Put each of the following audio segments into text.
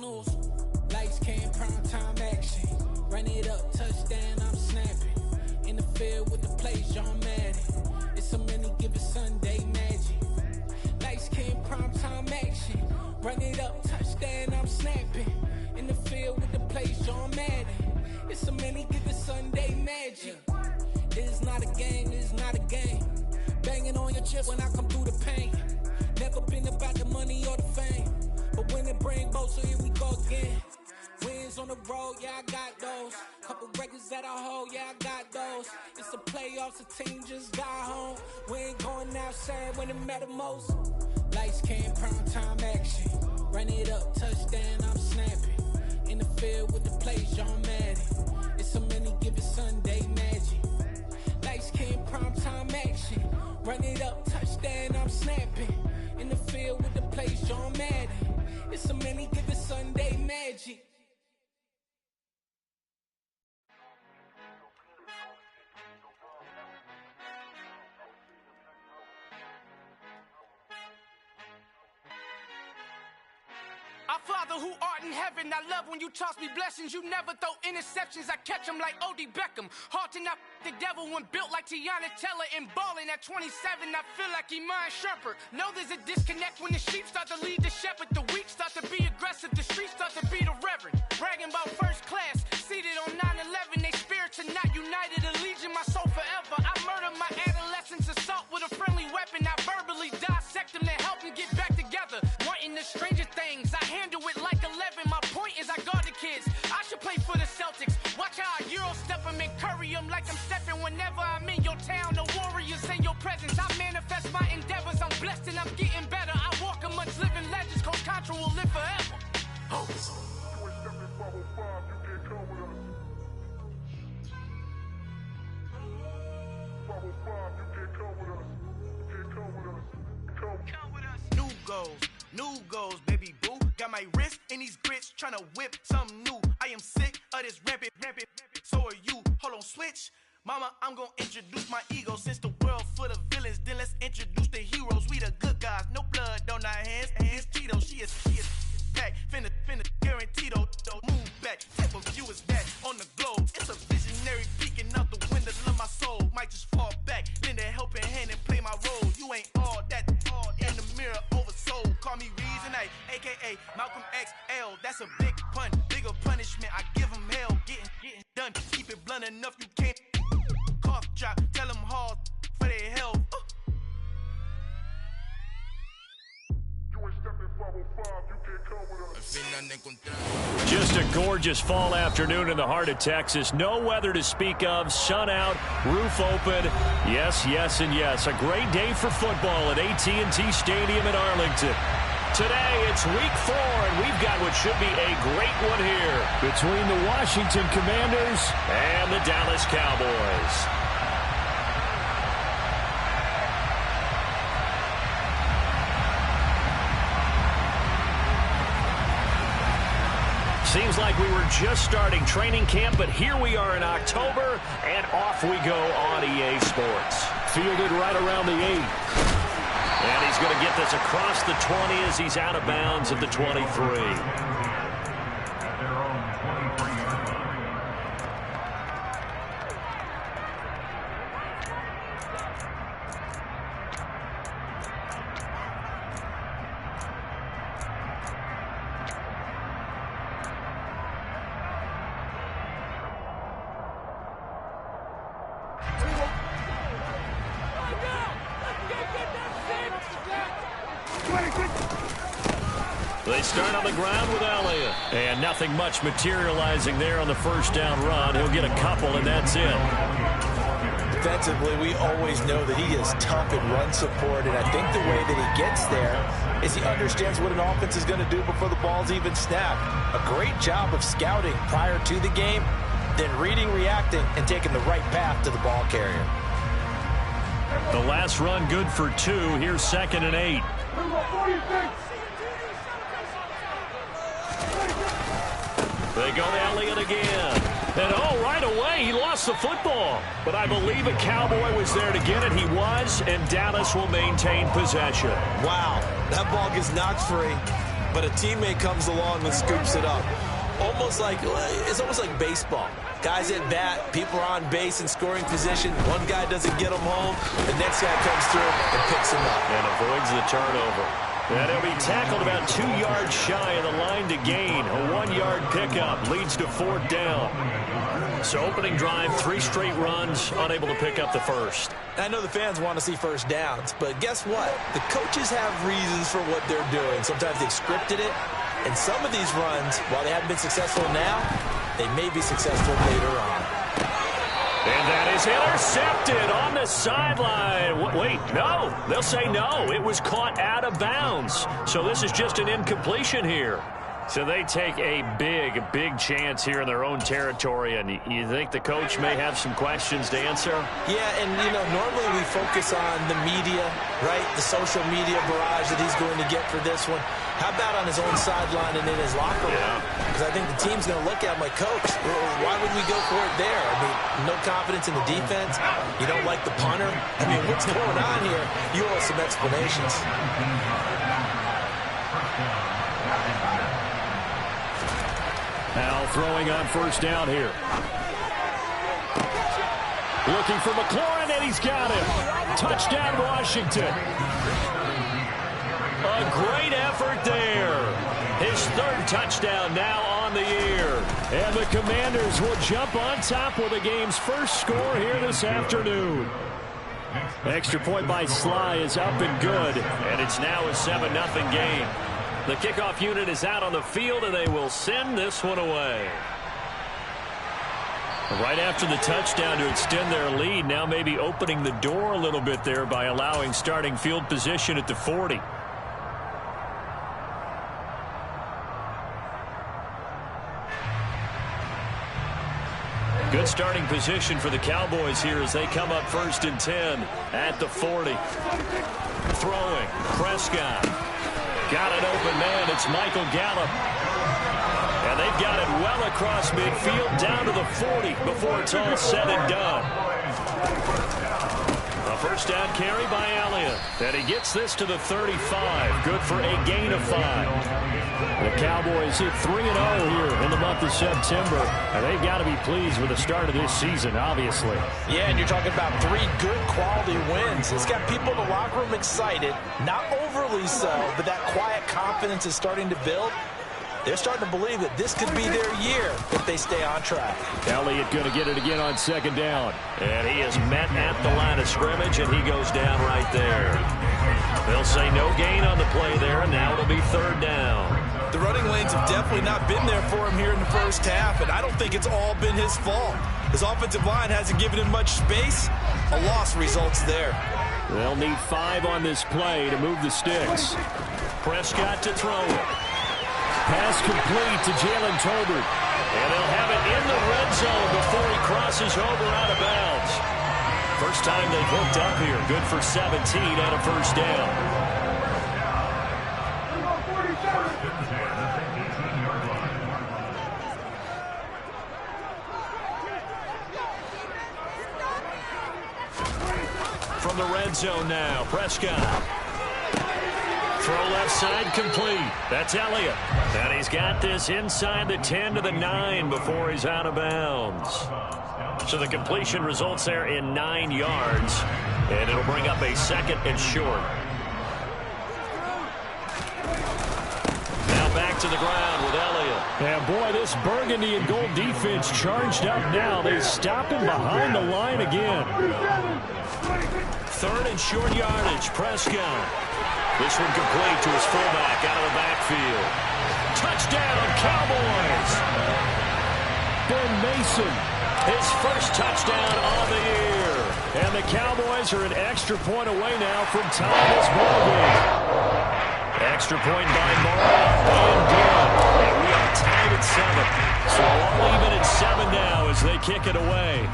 snooze. Lights came, prime time action. Run it up, touchdown, I'm snapping. In the field with the plays, John Madden. It's so many given Sunday magic. Lights came, prime time action. Run it up, touchdown, I'm snapping. In the field with the plays, John Madden. It's so many given Sunday magic. It's not a game, it's not a game. Banging on your chest when I come through the pain. Never been about the money or the fame. But when it bring both, so here we go again. Wins on the road, yeah, I got those. Couple records that I hold, yeah, I got those. It's the playoffs, the team just got home. We ain't going outside when it matter most. Lights came, prime time action. Run it up, touchdown, I'm snapping. In the field with the plays, John Madden. It's so many given Sunday magic. Lights came, prime time action. Run it up, touchdown, I'm snapping. In the field with the plays, John Madden. It's so many given Sunday magic. Our Father who art in heaven, I love when you toss me blessings. You never throw interceptions, I catch them like O.D. Beckham. Hard to not the devil when built like Tiana Teller and balling at 27. I feel like Iman Shumpert. Know there's a disconnect when the sheep start to lead the shepherd. The weak start to be aggressive, the streets start to be the reverend. Bragging about first class, seated on 9/11. They spirits are not united, a legion, my soul forever. I murder my adolescence, assault with a friendly weapon. I verbally dissect them to help them get back together. Wanting the stranger things, I handle it like 11. My point is I guard the kids. I should play for the Celtics. Watch how I Euro step them and curry them like I'm stepping. Whenever I'm in your town, the warriors in your presence. I manifest my endeavors. I'm blessed and I'm getting better. I walk amongst living legends. Coach Contra will live forever. Oh. New goals, baby boo. Got my wrist in these grits, tryna whip something new. I am sick of this rampant. So are you. Hold on, switch. Mama, I'm gonna introduce my ego. Since the world full of villains, then let's introduce the heroes. We the good guys, no blood on our hands. Hands Tito, she is back. Finna guaranteed move back. Type of view is that on the globe. It's a visionary peeking out the window of my soul. Might just fall back, lend a helping hand and play my role. You ain't all that, all in the mirror oversold. Call me Reason A, aka Malcolm XL. That's a big pun, bigger punishment. I give him hell, getting done. Keep it blunt enough, you can't cough drop. Tell them hard for their health. Just a gorgeous fall afternoon in the heart of Texas. No weather to speak of. Sun out, roof open. Yes, yes, and yes. A great day for football at AT&T Stadium in Arlington. Today, it's week 4, and we've got what should be a great one here between the Washington Commanders and the Dallas Cowboys. Seems like we were just starting training camp, but here we are in October, and off we go on EA Sports. Fielded right around the 8. And he's going to get this across the 20 as he's out of bounds at the 23. They start on the ground with Elliott. And nothing much materializing there on the first down run. He'll get a couple, and that's it. Defensively, we always know that he is tough in run support, and I think the way that he gets there is he understands what an offense is going to do before the ball's even snapped. A great job of scouting prior to the game, then reading, reacting, and taking the right path to the ball carrier. The last run good for 2. Here's 2nd and 8. They go to Elliott again. And right away, he lost the football. But I believe a Cowboy was there to get it. He was, and Dallas will maintain possession. Wow, that ball gets knocked free. but a teammate comes along and scoops it up. It's almost like baseball. Guys at bat, people are on base in scoring position. One guy doesn't get them home. The next guy comes through and picks him up. And avoids the turnover. And he'll be tackled about 2 yards shy of the line to gain. A 1-yard pickup leads to 4th down. So opening drive, 3 straight runs, unable to pick up the first. I know the fans want to see first downs, but guess what? The coaches have reasons for what they're doing. Sometimes they've scripted it. And some of these runs, while they haven't been successful now, they may be successful later on. And that is intercepted on the sideline. Wait, no. They'll say no. It was caught out of bounds. So this is just an incompletion here. So they take a big chance here in their own territory, and you think the coach may have some questions to answer? Yeah, and, normally we focus on the media, right? The social media barrage that he's going to get for this one. How about on his own sideline and in his locker room? Because I think the team's going to look at him like, Coach, why would we go for it there? I mean, no confidence in the defense. You don't like the punter. I mean, what's going on here? You owe us some explanations. Now throwing on first down here. Looking for McLaurin, and he's got him. Touchdown, Washington. A great effort there. His 3rd touchdown now on the year. And the Commanders will jump on top with the game's first score here this afternoon. Extra point by Sly is up and good, and it's now a 7-0 game. The kickoff unit is out on the field, and they will send this one away. Right after the touchdown to extend their lead, now maybe opening the door a little bit there by allowing starting field position at the 40. Good starting position for the Cowboys here as they come up 1st and 10 at the 40. Throwing, Prescott. Got an open man. It's Michael Gallup. And they've got it well across midfield down to the 40 before it's all said and done. A first down carry by Elliott. And he gets this to the 35. Good for a gain of 5. The Cowboys hit 3-0 here in the month of September. And they've got to be pleased with the start of this season, obviously. Yeah, and you're talking about 3 good quality wins. It's got people in the locker room excited. Not overly so, but that quiet confidence is starting to build. They're starting to believe that this could be their year if they stay on track. Elliott going to get it again on 2nd down. And he is met at the line of scrimmage, and he goes down right there. They'll say no gain on the play there, and now it'll be 3rd down. The running lanes have definitely not been there for him here in the first half, and I don't think it's all been his fault. His offensive line hasn't given him much space. A loss results there. They'll need 5 on this play to move the sticks. Prescott to throw it. Pass complete to Jalen Tolbert. And they'll have it in the red zone before he crosses over out of bounds. First time they've hooked up here. Good for 17 and a first down. From the red zone now, Prescott. Throw left side complete. That's Elliott. And he's got this inside the 10 to the 9 before he's out of bounds. So the completion results there in 9 yards. And it'll bring up a 2nd and short. Now back to the ground with Elliott. And boy, this burgundy and gold defense charged up now. They stop him behind the line again. 3rd and short yardage, Prescott. This one complete to his fullback out of the backfield. Touchdown, Cowboys! Ben Mason, his first touchdown on the year. And the Cowboys are an extra point away now from tying this ballgame. Extra point by Morrow and good. And we are tied at 7. So all even at 7 now as they kick it away.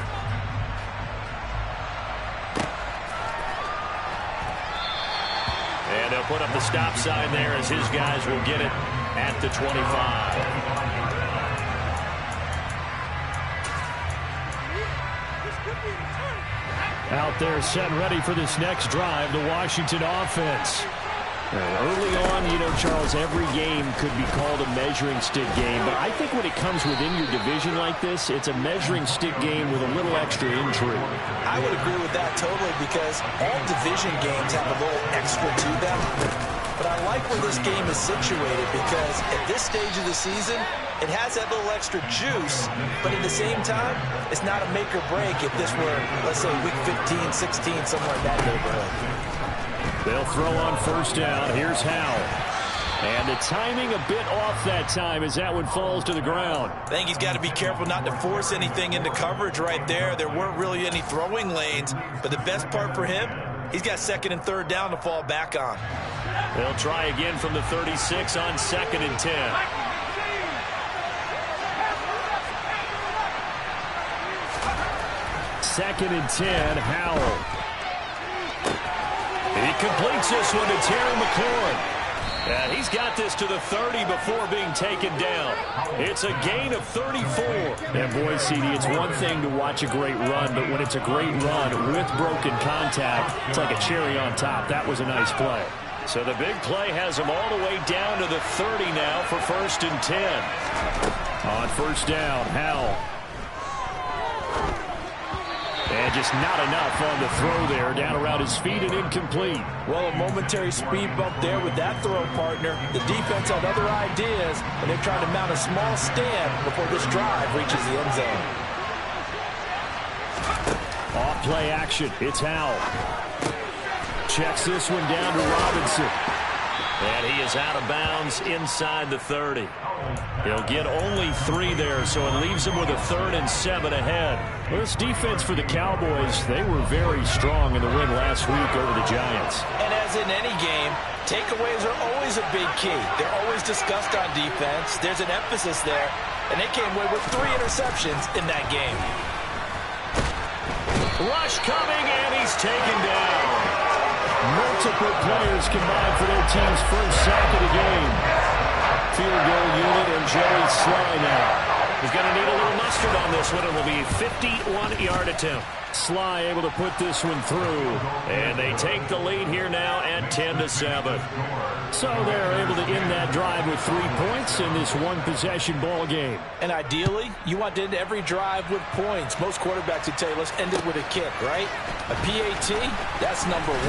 And they'll put up the stop sign there as his guys will get it at the 25. Out there set ready for this next drive, the Washington offense. Early on, you know, Charles, every game could be called a measuring stick game, but I think when it comes within your division like this, it's a measuring stick game with a little extra intrigue. I would agree with that totally, because all division games have a little extra to them. But I like where this game is situated, because at this stage of the season, it has that little extra juice, but at the same time, it's not a make or break if this were, let's say, week 15, 16, somewhere in that neighborhood. They'll throw on first down. Here's Howell. And the timing a bit off that time as that one falls to the ground. I think he's got to be careful not to force anything into coverage right there. There weren't really any throwing lanes, but the best part for him, he's got second and third down to fall back on. They'll try again from the 36 on 2nd and 10. Second and 10, Howell. He completes this one to Terry McLaurin. And he's got this to the 30 before being taken down. It's a gain of 34. And boy, CD, it's one thing to watch a great run, but when it's a great run with broken contact, it's like a cherry on top. That was a nice play. So the big play has him all the way down to the 30 now for 1st and 10. On first down, Howell. And just not enough on the throw there, down around his feet and incomplete. Well, a momentary speed bump there with that throw, partner. The defense had other ideas, and they're trying to mount a small stand before this drive reaches the end zone. Off play action, it's Howell. Checks this one down to Robinson. And he is out of bounds inside the 30. He'll get only 3 there, so it leaves him with a 3rd and 7 ahead. Well, this defense for the Cowboys, they were very strong in the win last week over the Giants. And as in any game, takeaways are always a big key. They're always discussed on defense. There's an emphasis there, and they came away with 3 interceptions in that game. Rush coming, and he's taken down. Multiple players combined for their team's first sack of the game. Field goal unit and Jerry Sly now. He's going to need a little mustard on this one. It will be a 51-yard attempt. Sly able to put this one through. And they take the lead here now at 10-7. So they're able to end that drive with 3 points in this one-possession ball game. And ideally, you want to end every drive with points. Most quarterbacks would tell you, let's end it with a kick, right? A PAT, that's number 1.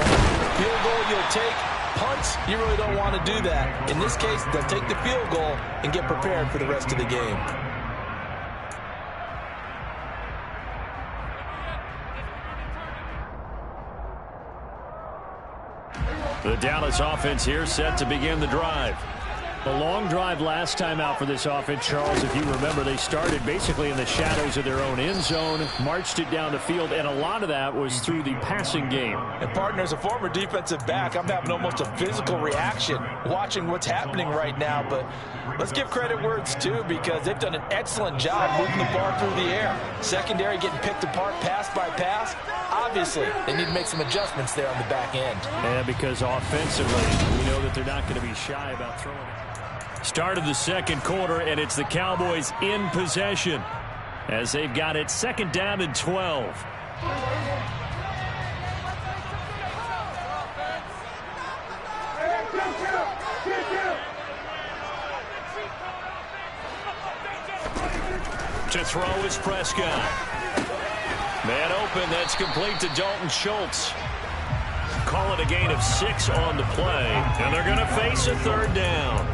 Field goal you'll take. Punts, you really don't want to do that. In this case, they'll take the field goal and get prepared for the rest of the game. The Dallas offense here set to begin the drive. A long drive last time out for this offense, Charles. If you remember, they started basically in the shadows of their own end zone, marched it down the field, and a lot of that was through the passing game. And, partner, as a former defensive back, I'm having almost a physical reaction watching what's happening right now. But let's give credit where it's due, because they've done an excellent job moving the ball through the air. Secondary getting picked apart pass by pass. Obviously, they need to make some adjustments there on the back end. Yeah, because offensively, we know that they're not going to be shy about throwing it. Start of the second quarter, and it's the Cowboys in possession as they've got it 2nd down and 12. To throw is Prescott. Man open, that's complete to Dalton Schultz. Call it a gain of 6 on the play, and they're going to face a 3rd down.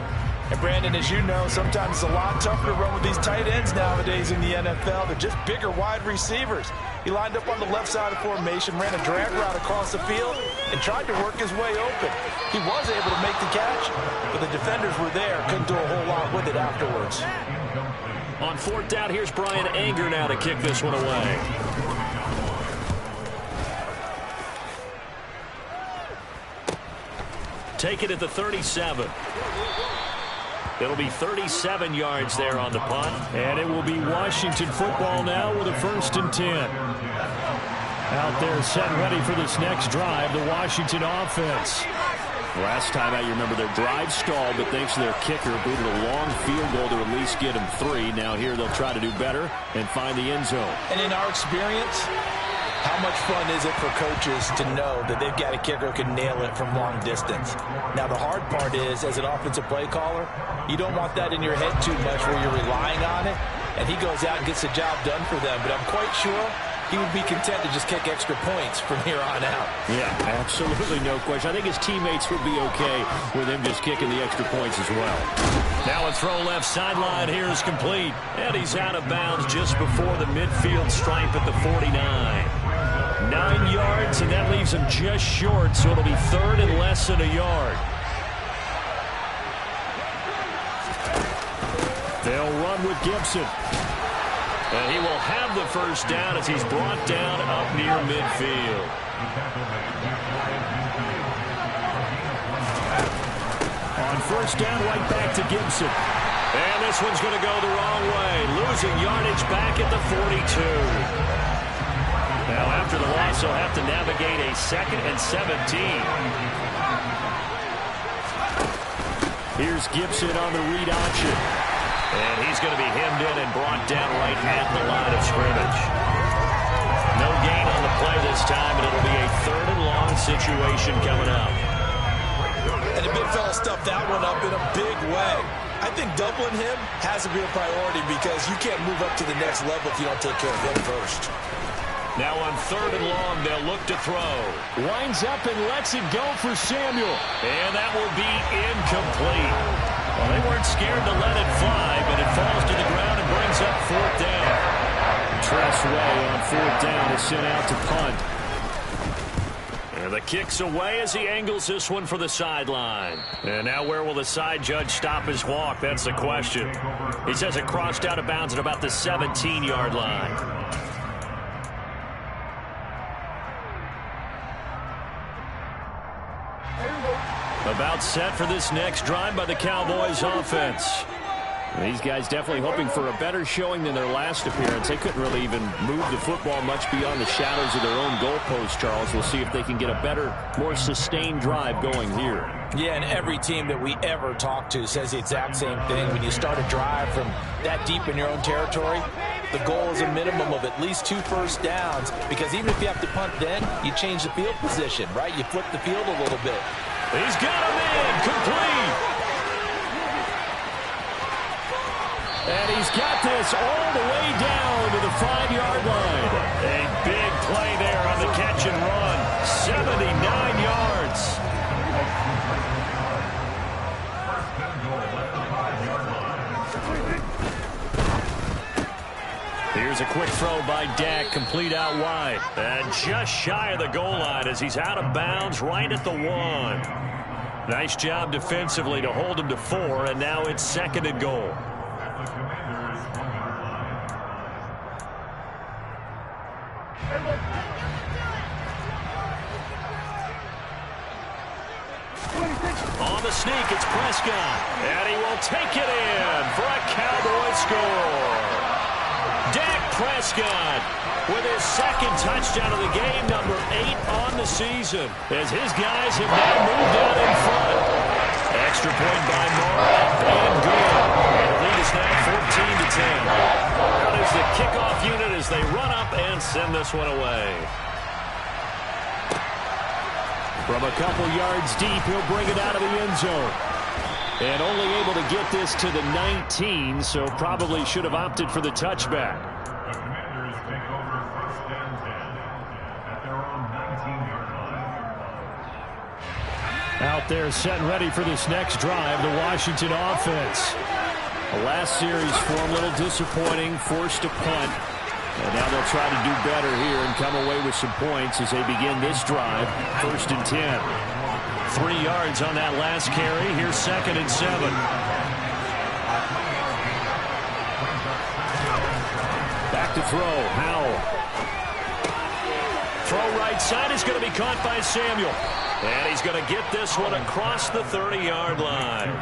And, Brandon, as you know, sometimes it's a lot tougher to run with these tight ends nowadays in the NFL. They're just bigger wide receivers. He lined up on the left side of formation, ran a drag route across the field, and tried to work his way open. He was able to make the catch, but the defenders were there. Couldn't do a whole lot with it afterwards. On 4th down, here's Brian Anger now to kick this one away. Take it at the 37. It'll be 37 yards there on the punt. And it will be Washington football now with a 1st and 10. Out there set ready for this next drive, the Washington offense. Last time out, you remember their drive stalled, but thanks to their kicker, booted a long field goal to at least get them 3. Now here they'll try to do better and find the end zone. And in our experience, How much fun is it for coaches to know that they've got a kicker who can nail it from long distance? Now, the hard part is, as an offensive play caller, you don't want that in your head too much where you're relying on it, and he goes out and gets the job done for them. But I'm quite sure he would be content to just kick extra points from here on out. Yeah, absolutely no question. I think his teammates would be okay with him just kicking the extra points as well. Now a throw left sideline here is complete. And he's out of bounds just before the midfield stripe at the 49. 9 yards, and that leaves him just short, so it'll be third and less than a yard. They'll run with Gibson. And he will have the first down as he's brought down up near midfield. On first down, right back to Gibson. And this one's going to go the wrong way. Losing yardage back at the 42. Now after the loss, he'll have to navigate a 2nd and 17. Here's Gibson on the read option. And he's going to be hemmed in and brought down right at the line of scrimmage. No gain on the play this time, and it'll be a 3rd and long situation coming up. And the big fella stuffed that one up in a big way. I think doubling him has to be a priority because you can't move up to the next level if you don't take care of him first. Now on 3rd and long, they'll look to throw. Winds up and lets it go for Samuel. And that will be incomplete. Well, they weren't scared to let it fly, but it falls to the ground and brings up 4th down. Tress Way on 4th down is sent out to punt. And the kick's away as he angles this one for the sideline. And now where will the side judge stop his walk? That's the question. He says it crossed out of bounds at about the 17-yard line. About set for this next drive by the Cowboys offense. These guys definitely hoping for a better showing than their last appearance. They couldn't really even move the football much beyond the shadows of their own goalpost, Charles. We'll see if they can get a better, more sustained drive going here. Yeah, and every team that we ever talk to says the exact same thing. When you start a drive from that deep in your own territory, the goal is a minimum of at least 2 first downs, because even if you have to punt then, you change the field position, right? You flip the field a little bit. He's got him in, complete. And he's got this all the way down to the 5-yard line. A big play there on the catch and run. 79 yards. Here's a quick throw by Dak, complete out wide. And just shy of the goal line as he's out of bounds right at the 1. Nice job defensively to hold him to 4, and now it's 2nd and goal. On the sneak, it's Prescott. And he will take it in for a Cowboy score. Dak Prescott with his 2nd touchdown of the game, number 8 on the season, as his guys have now moved out in front. Extra point by Moore, and good. And the lead is now 14-10. That is the kickoff unit as they run up and send this one away. From a couple yards deep, he'll bring it out of the end zone. And only able to get this to the 19, so probably should have opted for the touchback. Out there set and ready for this next drive, the Washington offense. The last series for them, a little disappointing, forced to punt. And now they'll try to do better here and come away with some points as they begin this drive. 1st and 10. 3 yards on that last carry. Here's 2nd and 7. Back to throw. Howell. Throw right side is going to be caught by Samuel. And he's going to get this one across the 30-yard line.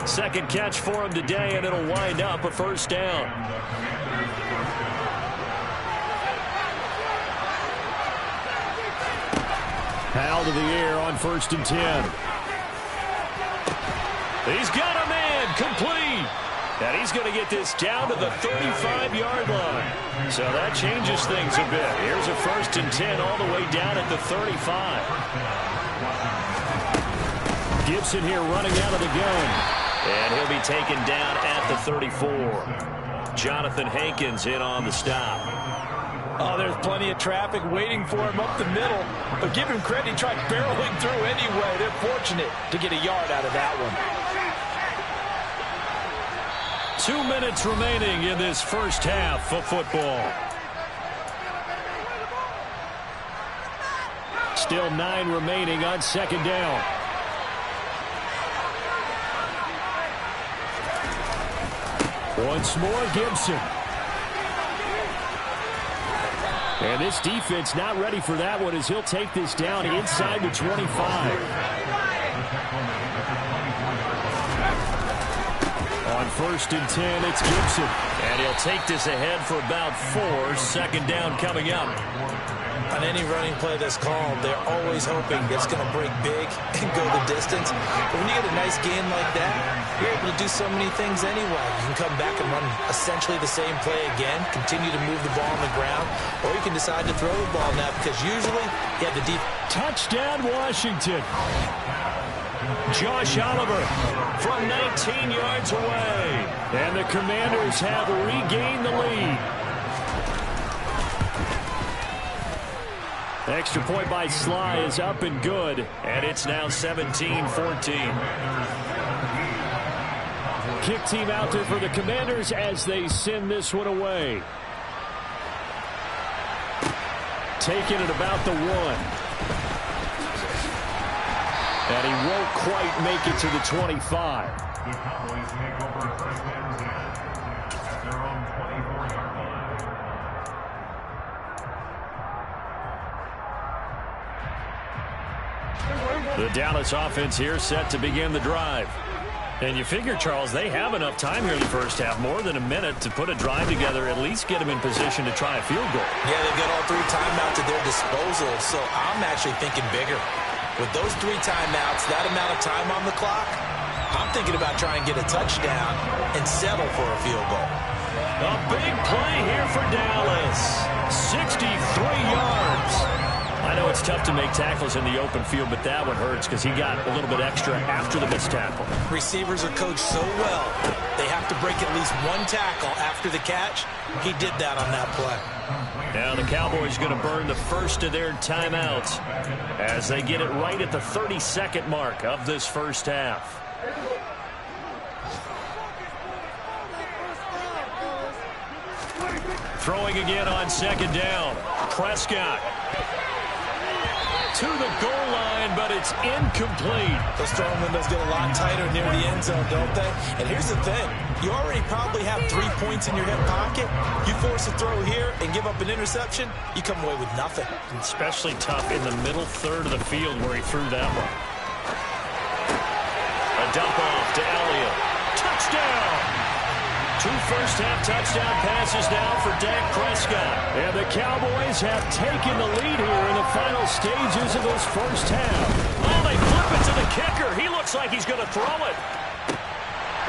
2nd catch for him today, and it'll wind up a 1st down. Howell to the air on 1st and 10. He's got a man complete. And he's going to get this down to the 35-yard line. So that changes things a bit. Here's a 1st and 10 all the way down at the 35. Gibson here running out of the gun. And he'll be taken down at the 34. Jonathan Hankins in on the stop. Oh, there's plenty of traffic waiting for him up the middle. But give him credit, he tried barreling through anyway. They're fortunate to get a yard out of that one. 2 minutes remaining in this first half of football. Still 9 remaining on 2nd down. Once more, Gibson. And this defense not ready for that one as he'll take this down inside the 25. On 1st and 10, it's Gibson. And he'll take this ahead for about 4. 2nd down coming up. On any running play that's called, they're always hoping it's going to break big and go the distance. But when you get a nice gain like that, you're able to do so many things anyway. You can come back and run essentially the same play again, continue to move the ball on the ground, or you can decide to throw the ball now because usually you have the deep. Touchdown, Washington. Josh Oliver from 19 yards away. And the Commanders have regained the lead. Extra point by Sly is up and good, and it's now 17-14. Kick team out there for the Commanders as they send this one away. Taking it about the 1. And he won't quite make it to the 25. The Cowboys take over 1st and 10 at their own 24-yard line. The Dallas offense here set to begin the drive. And you figure, Charles, they have enough time here in the first half, more than a minute to put a drive together, at least get them in position to try a field goal. Yeah, they've got all 3 timeouts at their disposal, so I'm actually thinking bigger. With those 3 timeouts, that amount of time on the clock, I'm thinking about trying to get a touchdown and settle for a field goal. A big play here for Dallas. 63 yards. I know it's tough to make tackles in the open field, but that one hurts because he got a little bit extra after the missed tackle. Receivers are coached so well, they have to break at least 1 tackle after the catch. He did that on that play. Now the Cowboys going to burn the first of their timeouts as they get it right at the 32nd mark of this first half. Throwing again on 2nd down. Prescott to the goal line, but it's incomplete. Those throwing windows get a lot tighter near the end zone, don't they? And here's the thing. You already probably have 3 points in your hip pocket. You force a throw here and give up an interception, you come away with nothing. Especially tough in the middle third of the field where he threw that one. A dump off to Elliott. Touchdown! 2 first-half touchdown passes now for Dak Prescott. And the Cowboys have taken the lead here in the final stages of this first half. Oh, they flip it to the kicker. He looks like he's going to throw it.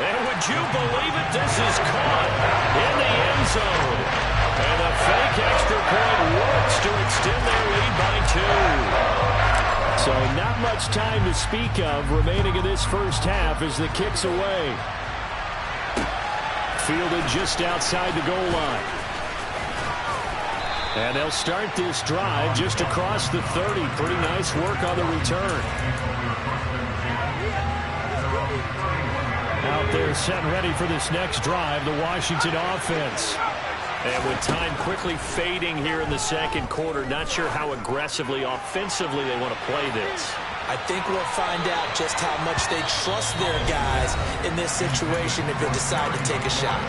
And would you believe it? This is caught in the end zone. And a fake extra point works to extend their lead by 2. So not much time to speak of remaining in this first half as the kick's away. Fielded just outside the goal line. And they'll start this drive just across the 30. Pretty nice work on the return. Out there set and ready for this next drive, the Washington offense. And with time quickly fading here in the second quarter, not sure how aggressively, offensively they want to play this. I think we'll find out just how much they trust their guys in this situation if they decide to take a shot.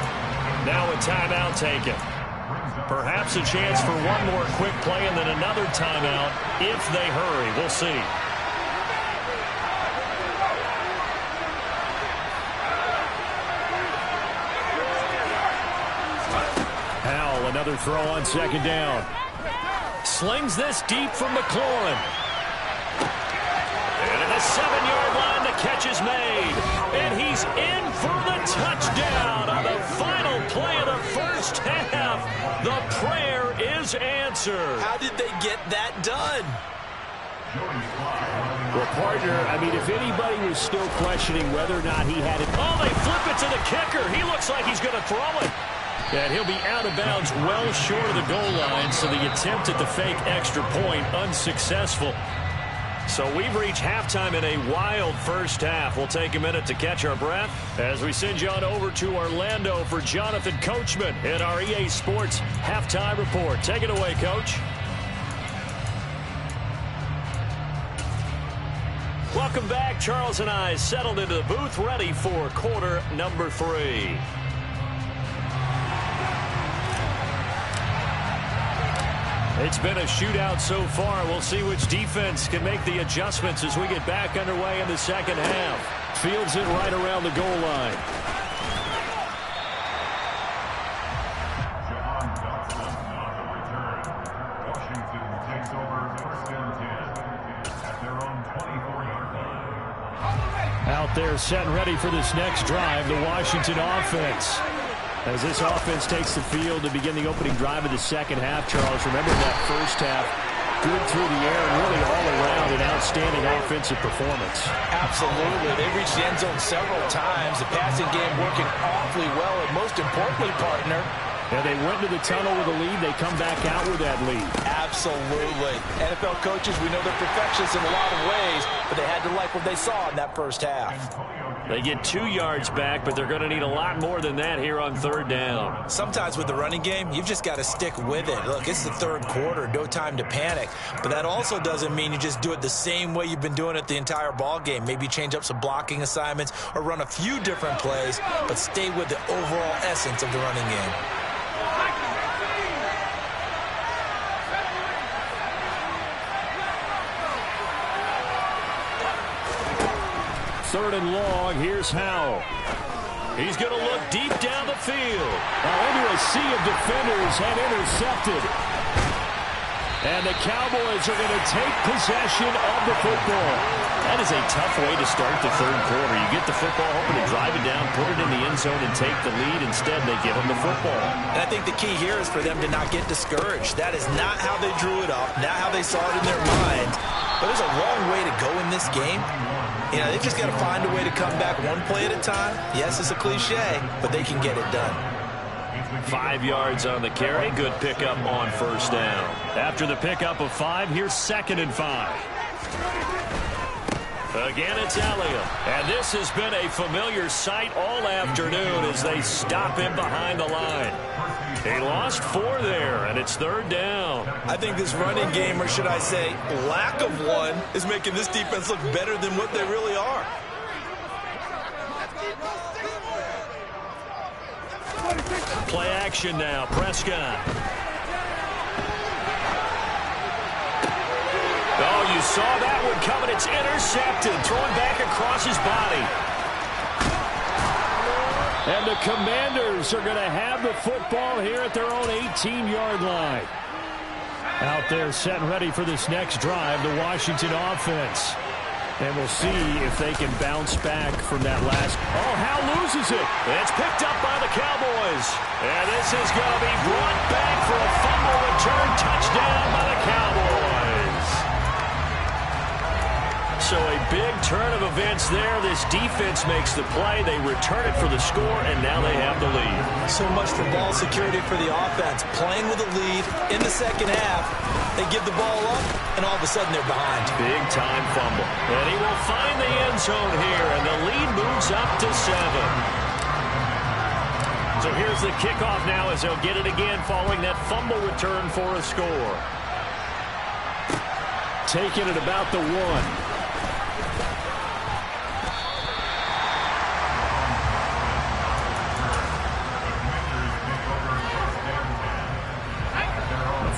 Now a timeout taken. Perhaps a chance for one more quick play and then another timeout if they hurry. We'll see. Howell, another throw on 2nd down. Slings this deep from McLaurin. And at the 7-yard line, the catch is made. And he he's in for the touchdown on the final play of the first half. The prayer is answered. How did they get that done? Well, partner, I mean, if anybody was still questioning whether or not he had it. Oh, they flip it to the kicker. He looks like he's going to throw it. And he'll be out of bounds well short of the goal line, so the attempt at the fake extra point unsuccessful. So we've reached halftime in a wild first half. We'll take a minute to catch our breath as we send you on over to Orlando for Jonathan Coachman in our EA Sports Halftime Report. Take it away, Coach. Welcome back. Charles and I settled into the booth, ready for quarter number 3. It's been a shootout so far. We'll see which defense can make the adjustments as we get back underway in the second half. Fields it right around the goal line. Washington takes over first and 10 at their own 24-yard line. Out there set and ready for this next drive, the Washington offense. As this offense takes the field to begin the opening drive of the second half, Charles, remember that first half, good through the air and really all around an outstanding offensive performance. Absolutely. They reached the end zone several times. The passing game working awfully well, and most importantly, partner, and they went to the tunnel with a lead. They come back out with that lead. Absolutely. NFL coaches, we know they're perfectionists in a lot of ways, but they had to like what they saw in that first half. They get 2 yards back, but they're going to need a lot more than that here on third down. Sometimes with the running game, you've just got to stick with it. Look, it's the third quarter, no time to panic. But that also doesn't mean you just do it the same way you've been doing it the entire ball game. Maybe change up some blocking assignments or run a few different plays, but stay with the overall essence of the running game. Third and long, here's Howell. He's going to look deep down the field. Into a sea of defenders and intercepted. And the Cowboys are going to take possession of the football. That is a tough way to start the third quarter. You get the football, hoping to drive it down, put it in the end zone, and take the lead. Instead, they give them the football. And I think the key here is for them to not get discouraged. That is not how they drew it up, not how they saw it in their minds. But there's a long way to go in this game. You know, they've just got to find a way to come back one play at a time. Yes, it's a cliche, but they can get it done. 5 yards on the carry. Good pickup on first down. After the pickup of 5, here's 2nd and 5. Again, it's Elliott. And this has been a familiar sight all afternoon as they stop him behind the line. He lost 4 there, and it's third down. I think this running game, or should I say lack of one, is making this defense look better than what they really are. Play action now. Prescott. Oh, you saw that one coming. It's intercepted. Throwing back across his body. And the Commanders are going to have the football here at their own 18-yard line. Out there set and ready for this next drive, the Washington offense. And we'll see if they can bounce back from that last. Oh, Hal loses it. It's picked up by the Cowboys. And this is going to be brought back for a fumble return touchdown by the Cowboys. So a big turn of events there. This defense makes the play. They return it for the score, and now they have the lead. So much for ball security for the offense. Playing with a lead in the second half. They give the ball up, and all of a sudden they're behind. Big-time fumble. And he will find the end zone here, and the lead moves up to 7. So here's the kickoff now as they'll get it again following that fumble return for a score. Taking it about the 1.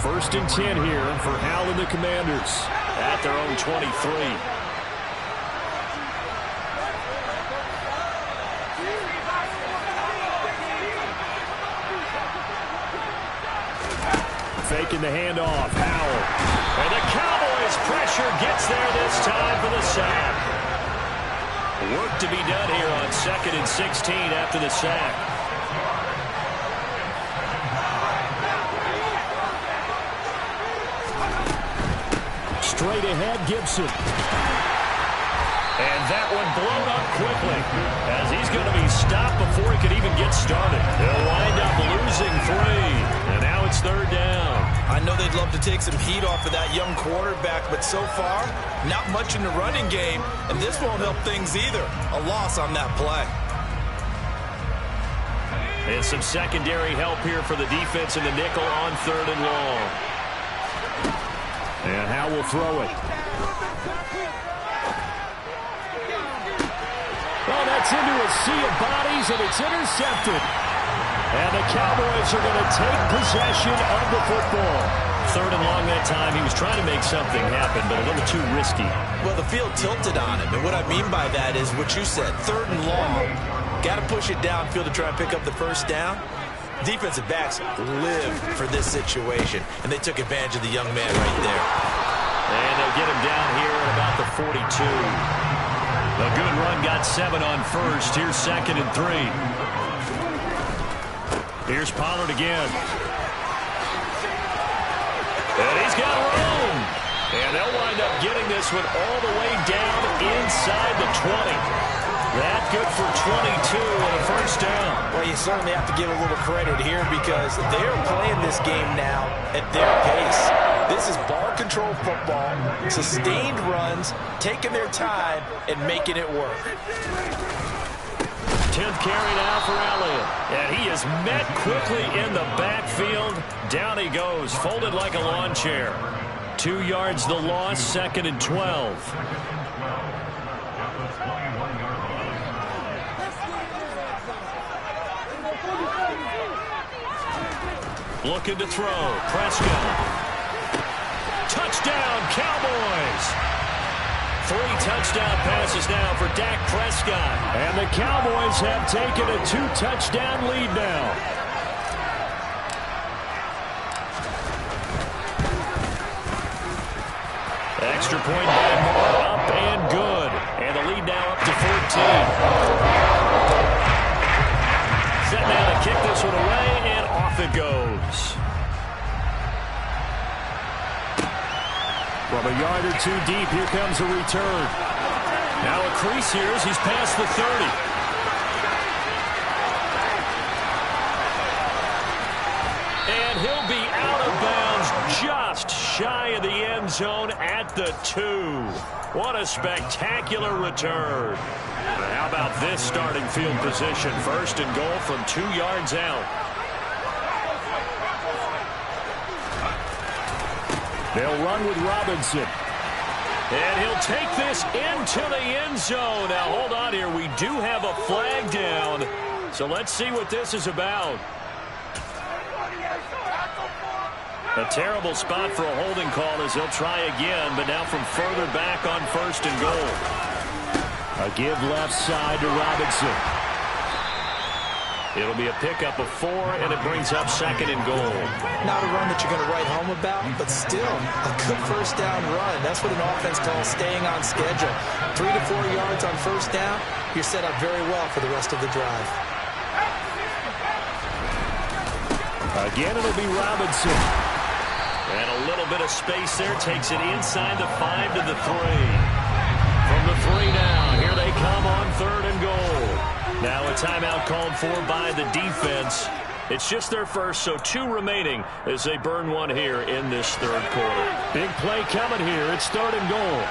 First and 10 here for Hal and the Commanders at their own 23. Faking the handoff, Howell. And the Cowboys pressure gets there this time for the sack. Work to be done here on 2nd and 16 after the sack. Straight ahead, Gibson. And that one blown up quickly as he's going to be stopped before he could even get started. They'll wind up losing 3. And now it's 3rd down. I know they'd love to take some heat off of that young quarterback, but so far, not much in the running game, and this won't help things either. A loss on that play. And some secondary help here for the defense in the nickel on 3rd and long. And Howe will throw it. Oh, that's into a sea of bodies, and it's intercepted. And the Cowboys are going to take possession of the football. 3rd and long that time. He was trying to make something happen, but a little too risky. Well, the field tilted on him, and what I mean by that is what you said. 3rd and long. Got to push it downfield to try and pick up the first down. Defensive backs live for this situation, and they took advantage of the young man right there. And they'll get him down here at about the 42. A good run got 7 on 1st. Here's 2nd and 3. Here's Pollard again. And he's got room. And they'll wind up getting this one all the way down inside the 20. That good for 22 and a first down. Well, you certainly have to give a little credit here because they're playing this game now at their pace. This is ball control football, sustained runs, taking their time, and making it work. 10th carry now for Elliott. And he is met quickly in the backfield. Down he goes, folded like a lawn chair. 2 yards the loss, 2nd and 12. Looking to throw. Prescott. Touchdown, Cowboys. 3 touchdown passes now for Dak Prescott. And the Cowboys have taken a 2-touchdown lead now. Extra point by Moore, up and good. And the lead now up to 14. Set now to kick this one away, and off it goes. From a yard or 2 deep, here comes a return. Now a crease here as he's past the 30. And he'll be out of bounds just shy of the end zone at the 2. What a spectacular return. How about this starting field position? 1st and goal from 2 yards out. They'll run with Robinson. And he'll take this into the end zone. Now, hold on here. We do have a flag down. So let's see what this is about. A terrible spot for a holding call as they'll try again, but now from further back on 1st and goal. A give left side to Robinson. It'll be a pickup of 4, and it brings up 2nd and goal. Not a run that you're going to write home about, but still a good first down run. That's what an offense calls staying on schedule. 3 to 4 yards on first down, you're set up very well for the rest of the drive. Again, it'll be Robinson. And a little bit of space there. Takes it inside the 5 to the 3. From the 3 now, here they come on 3rd and goal. Now a timeout called for by the defense. It's just their first, so 2 remaining as they burn 1 here in this 3rd quarter. Big play coming here. It's 3rd and goal.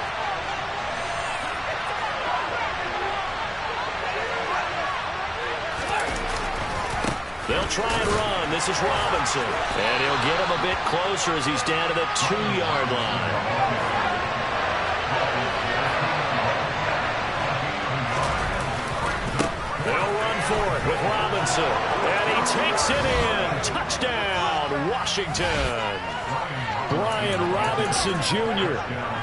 They'll try and run. This is Robinson. And he'll get him a bit closer as he's down to the 2-yard line. They'll run for it with Robinson. And he takes it in. Touchdown, Washington. Brian Robinson Jr.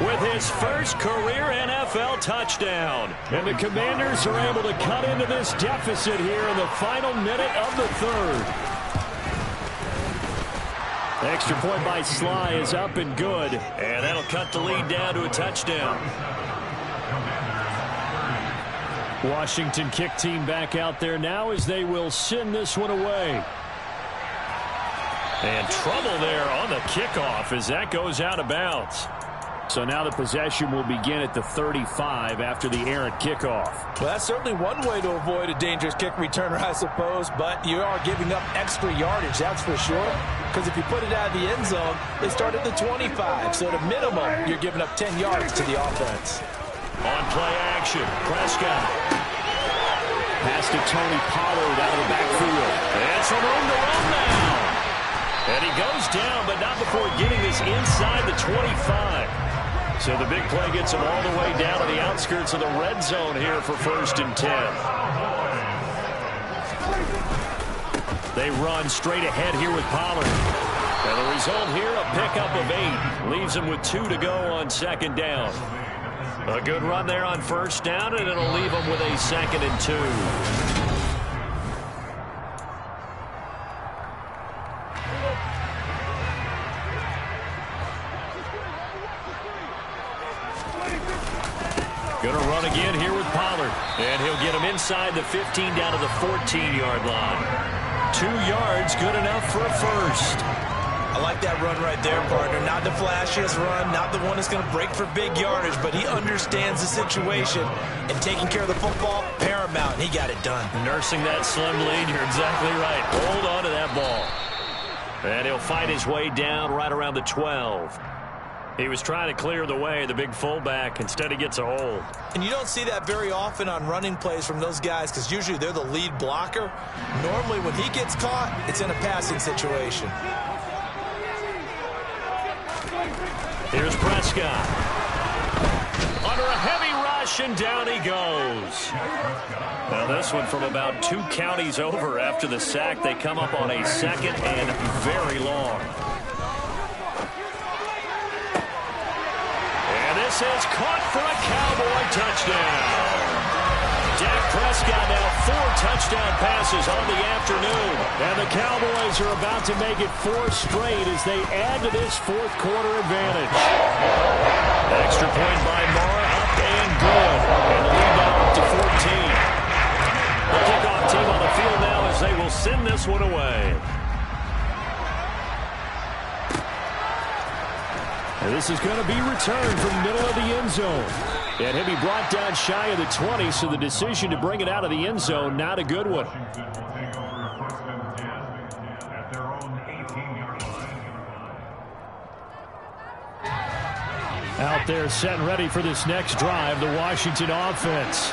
with his first career NFL touchdown. And the Commanders are able to cut into this deficit here in the final minute of the 3rd. Extra point by Sly is up and good. And that'll cut the lead down to a touchdown. Washington kick team back out there now as they will send this one away. And trouble there on the kickoff as that goes out of bounds. So now the possession will begin at the 35 after the errant kickoff. Well, that's certainly one way to avoid a dangerous kick returner, I suppose, but you are giving up extra yardage, that's for sure. Because if you put it out of the end zone, they start at the 25. So at a minimum, you're giving up 10 yards to the offense. On play action, Prescott. Pass to Tony Pollard out of the backfield. And some room to run now. And he goes down, but not before getting this inside the 25. So the big play gets him all the way down to the outskirts of the red zone here for 1st and 10. They run straight ahead here with Pollard. And the result here, a pickup of 8. Leaves him with 2 to go on 2nd down. A good run there on 1st down, and it'll leave him with a 2nd and 2. Going to run again here with Pollard. And he'll get him inside the 15 down to the 14-yard line. 2 yards, good enough for a 1st. I like that run right there, partner. Not the flashiest run, not the one that's going to break for big yardage, but he understands the situation, and taking care of the football, paramount. He got it done. Nursing that slim lead, you're exactly right. Hold on to that ball. And he'll fight his way down right around the 12. He was trying to clear the way, the big fullback. Instead, he gets a hold. And you don't see that very often on running plays from those guys because usually they're the lead blocker. Normally, when he gets caught, it's in a passing situation. Here's Prescott. Under a heavy rush, and down he goes. Now, this one from about 2 counties over after the sack. They come up on a 2nd and very long. This is caught for a Cowboy touchdown. Dak Prescott now 4 touchdown passes on the afternoon. And the Cowboys are about to make it 4 straight as they add to this 4th quarter advantage. Extra point by Mara, up and good. And the lead now up to 14. The kickoff team on the field now as they will send this one away. And this is going to be returned from the middle of the end zone. And he'll be brought down shy of the 20, so the decision to bring it out of the end zone, not a good one. Washington will take over 1st and 10 at their own 18-yard line. Out there set and ready for this next drive, the Washington offense.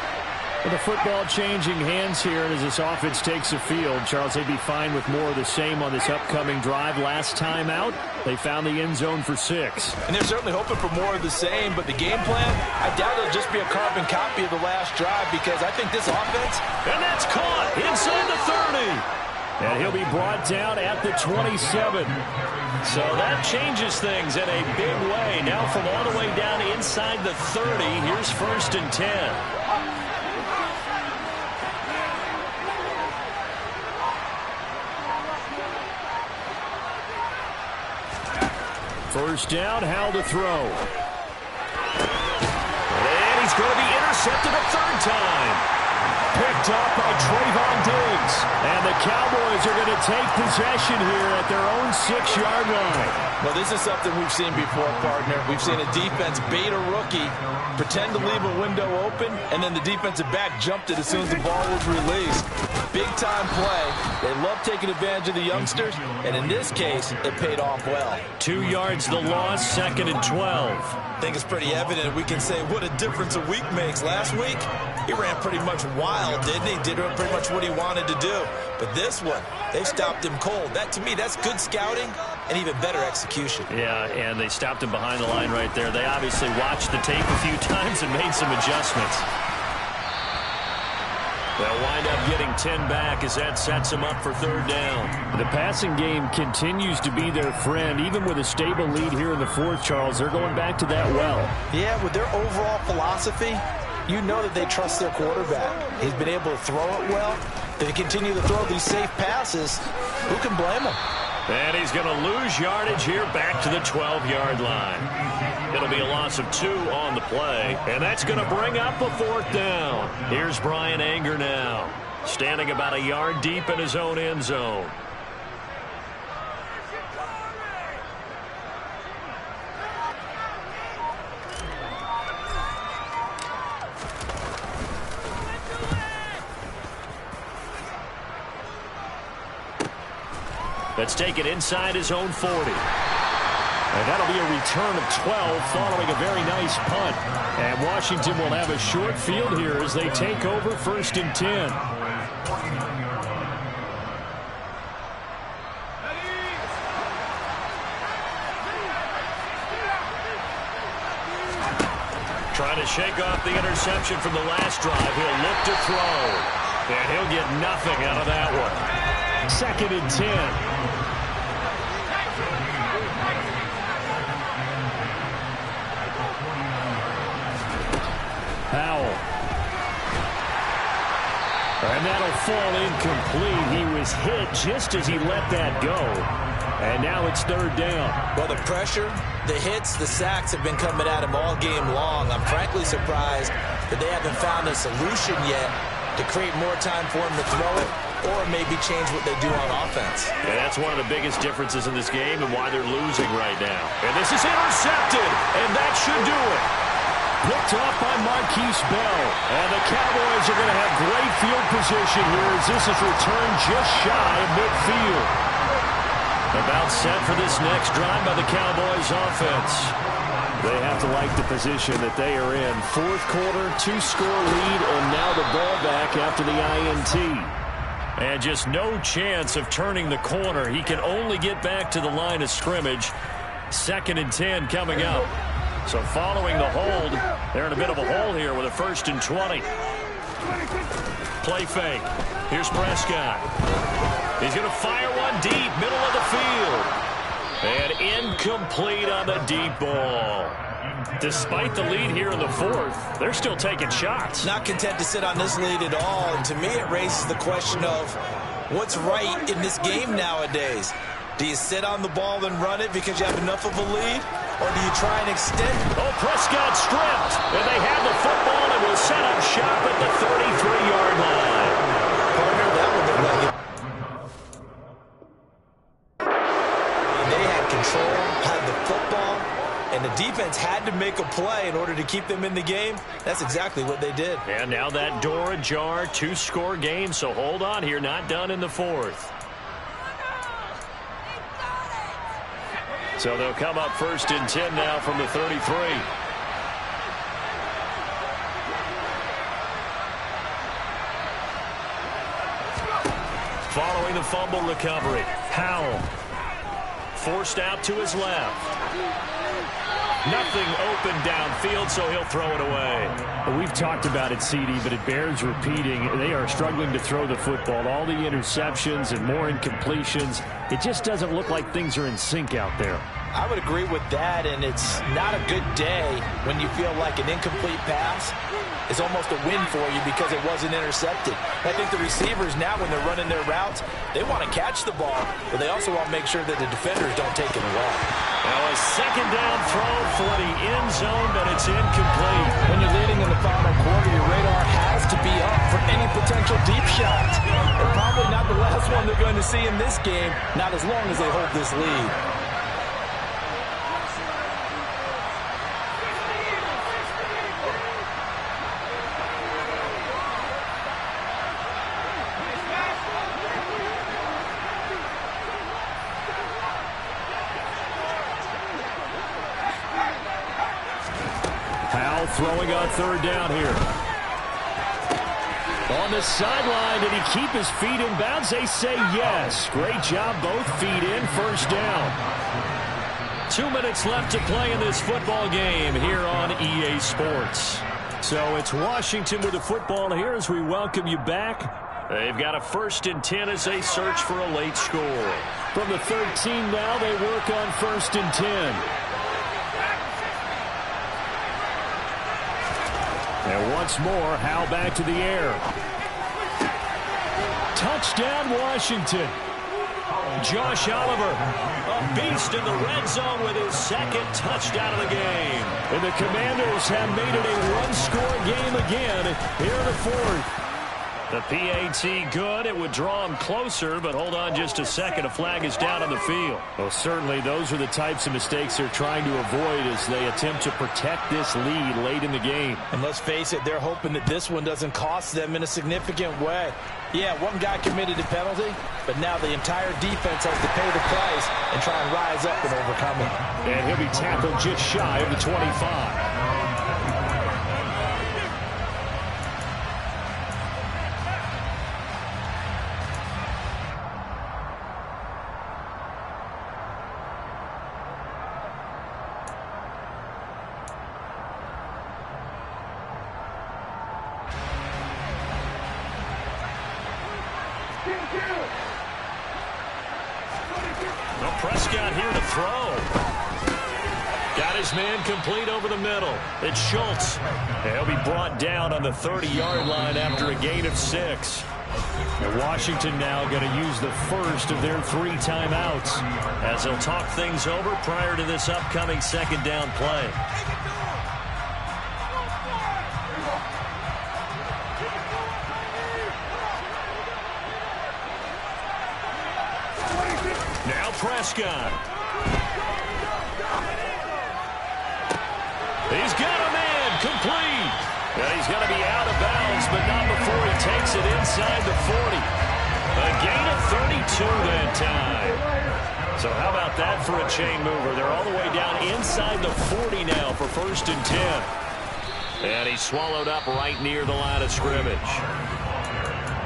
With the football changing hands here, and as this offense takes the field, Charles, they'd be fine with more of the same on this upcoming drive. Last time out, they found the end zone for 6. And they're certainly hoping for more of the same, but the game plan, I doubt it'll just be a carbon copy of the last drive because I think this offense... And that's caught inside the 30. And he'll be brought down at the 27. So that changes things in a big way. Now from all the way down inside the 30, here's 1st and 10. First down, Howell to throw. And he's going to be intercepted a 3rd time. Picked up by Trayvon Diggs. And the Cowboys are going to take possession here at their own 6-yard line. Well, this is something we've seen before, partner. We've seen a defense bait a rookie, pretend to leave a window open, and then the defensive back jumped it as soon as the ball was released. Big-time play. They love taking advantage of the youngsters, and in this case, it paid off well. 2 yards the loss, 2nd and 12. I think it's pretty evident. We can say what a difference a week makes. Last week, he ran pretty much wild, didn't he? Did pretty much what he wanted to do. But this one, they stopped him cold. That, to me, that's good scouting and even better execution. Yeah, and they stopped him behind the line right there. They obviously watched the tape a few times and made some adjustments. They'll wind up getting 10 back as that sets them up for 3rd down. The passing game continues to be their friend. Even with a stable lead here in the 4th, Charles, they're going back to that well. Yeah, with their overall philosophy, you know that they trust their quarterback. He's been able to throw it well. They continue to throw these safe passes. Who can blame them? 3rd and 10. They'll And he's going to lose yardage here back to the 12-yard line. It'll be a loss of 2 on the play, and that's going to bring up a 4th down. Here's Brian Anger now, standing about a yard deep in his own end zone. Let's take it inside his own 40. And that'll be a return of 12 following a very nice punt. And Washington will have a short field here as they take over 1st and 10. Trying to shake off the interception from the last drive. He'll look to throw. And he'll get nothing out of that one. 2nd and 10. Powell. And that'll fall incomplete. He was hit just as he let that go. And now it's 3rd down. Well, the pressure, the hits, the sacks have been coming at him all game long. I'm frankly surprised that they haven't found a solution yet to create more time for him to throw it or maybe change what they do on offense. Yeah, that's one of the biggest differences in this game and why they're losing right now. And this is intercepted, and that should do it. Picked off by Marquise Bell. And the Cowboys are going to have great field position here as this is returned just shy of midfield. About set for this next drive by the Cowboys offense. They have to like the position that they are in. 4th quarter, 2-score lead, and now the ball back after the INT. And just no chance of turning the corner. He can only get back to the line of scrimmage. 2nd and 10 coming up. So following the hold, they're in a bit of a hole here with a 1st and 20. Play fake. Here's Prescott. He's going to fire one deep, middle of the field. And incomplete on the deep ball. Despite the lead here in the 4th, they're still taking shots. Not content to sit on this lead at all. And to me, it raises the question of what's right in this game nowadays. Do you sit on the ball and run it because you have enough of a lead? Or do you try and extend? Oh, Prescott stripped. And they have the football and will set up shop at the 33-yard line. Partner, that would look like it. They had control, had the football, and the defense had to make a play in order to keep them in the game. That's exactly what they did. And now that door ajar, 2-score game. So hold on here, not done in the 4th. So they'll come up 1st and 10 now from the 33. Following the fumble recovery, Powell forced out to his left. Nothing open downfield, so he'll throw it away. We've talked about it, CD, but it bears repeating. They are struggling to throw the football. All the interceptions and more incompletions. It just doesn't look like things are in sync out there. I would agree with that, and it's not a good day when you feel like an incomplete pass is almost a win for you because it wasn't intercepted. I think the receivers now, when they're running their routes, they want to catch the ball, but they also want to make sure that the defenders don't take it away. Now a 2nd down throw for the end zone, but it's incomplete. When you're leading in the final quarter, your radar has to be up for any potential deep shots. And probably not the last one they're going to see in this game, not as long as they hold this lead. Throwing on 3rd down here. On the sideline, did he keep his feet in bounds? They say yes. Great job, both feet in, 1st down. 2 minutes left to play in this football game here on EA Sports. So it's Washington with the football here as we welcome you back. They've got a 1st and 10 as they search for a late score. From the 13 now, they work on 1st and 10. And once more, Howell back to the air. Touchdown, Washington. Josh Oliver, a beast in the red zone with his second touchdown of the game. And the Commanders have made it a one-score game again here in the fourth. The PAT good. It would draw him closer, but hold on just a second. A flag is down on the field. Well, certainly those are the types of mistakes they're trying to avoid as they attempt to protect this lead late in the game. And let's face it, they're hoping that this one doesn't cost them in a significant way. Yeah, one guy committed a penalty, but now the entire defense has to pay the price and try and rise up and overcome it. And he'll be tackled just shy of the 25. Well, Prescott here to throw. Got his man complete over the middle. It's Schultz. He'll be brought down on the 30-yard line after a gain of 6. And Washington now going to use the first of their 3 timeouts as they'll talk things over prior to this upcoming second down play. Now Prescott. He's got a man complete. And he's going to be out of bounds, but not before he takes it inside the 40. A gain of 32 that time. So how about that for a chain mover? They're all the way down inside the 40 now for 1st and 10. And he's swallowed up right near the line of scrimmage.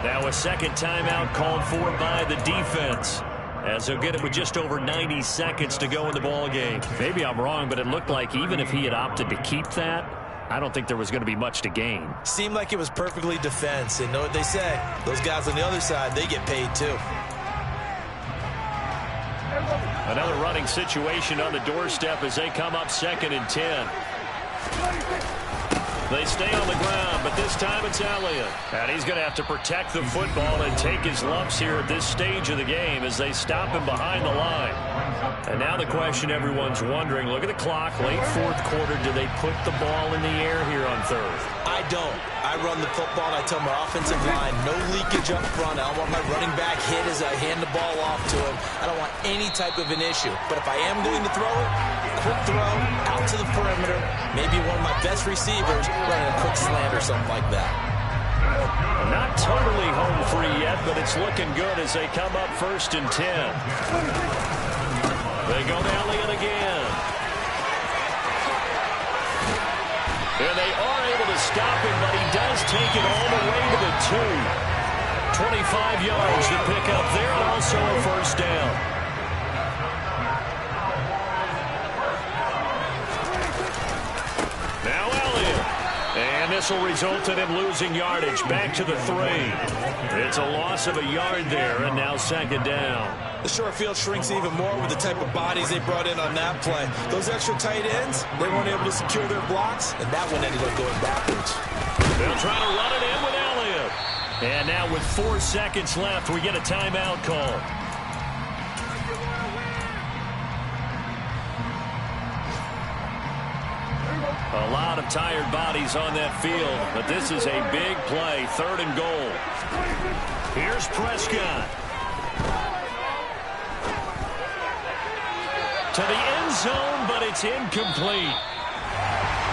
Now a second timeout called for by the defense, as they'll get it with just over 90 seconds to go in the ball game. Maybe I'm wrong, but it looked like even if he had opted to keep that, I don't think there was going to be much to gain. Seemed like it was perfectly defense, and know what they say. Those guys on the other side, they get paid too. Another running situation on the doorstep as they come up 2nd and 10. They stay on the ground, but this time it's Elliott. And he's going to have to protect the football and take his lumps here at this stage of the game as they stop him behind the line. And now the question everyone's wondering, look at the clock, late 4th quarter, do they put the ball in the air here on 3rd? I don't. I run the football and I tell my offensive line, no leakage up front. I don't want my running back hit as I hand the ball off to him. I don't want any type of an issue. But if I am going to throw it, quick throw, out to the perimeter, maybe one of my best receivers running a quick slant or something like that. Not totally home free yet, but it's looking good as they come up 1st and 10. They go to Elliott again. And they are able to stop him, but he does take it all the way to the 2. 25 yards to pick up there, and also a 1st down. Now Elliott. And this will result in him losing yardage back to the 3. It's a loss of a yard there, and now 2nd down. The short field shrinks even more with the type of bodies they brought in on that play. Those extra tight ends, they weren't able to secure their blocks, and that one ended up going backwards. They'll try to run it in with Elliott. And now with 4 seconds left, we get a timeout call. A lot of tired bodies on that field, but this is a big play, 3rd and goal. Here's Prescott. To the end zone, but it's incomplete.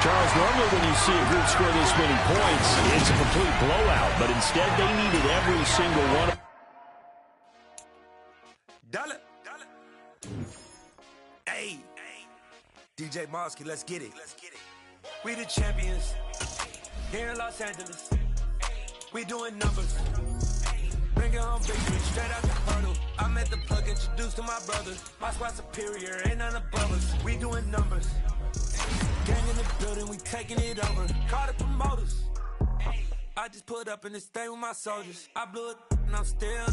Charles, normally when you see a group score this many points, it's a complete blowout, but instead they needed every single one. Dollar. Hey, DJ Mosky, let's get it. We the champions here in Los Angeles. We doing numbers. Bring it home, victory, straight out the huddle. I met the plug, introduced to my brothers. My squad superior, ain't none above us. We doing numbers. Gang in the building, we taking it over. Call the promoters. I just put up in this thing with my soldiers. I blew it, and I'm still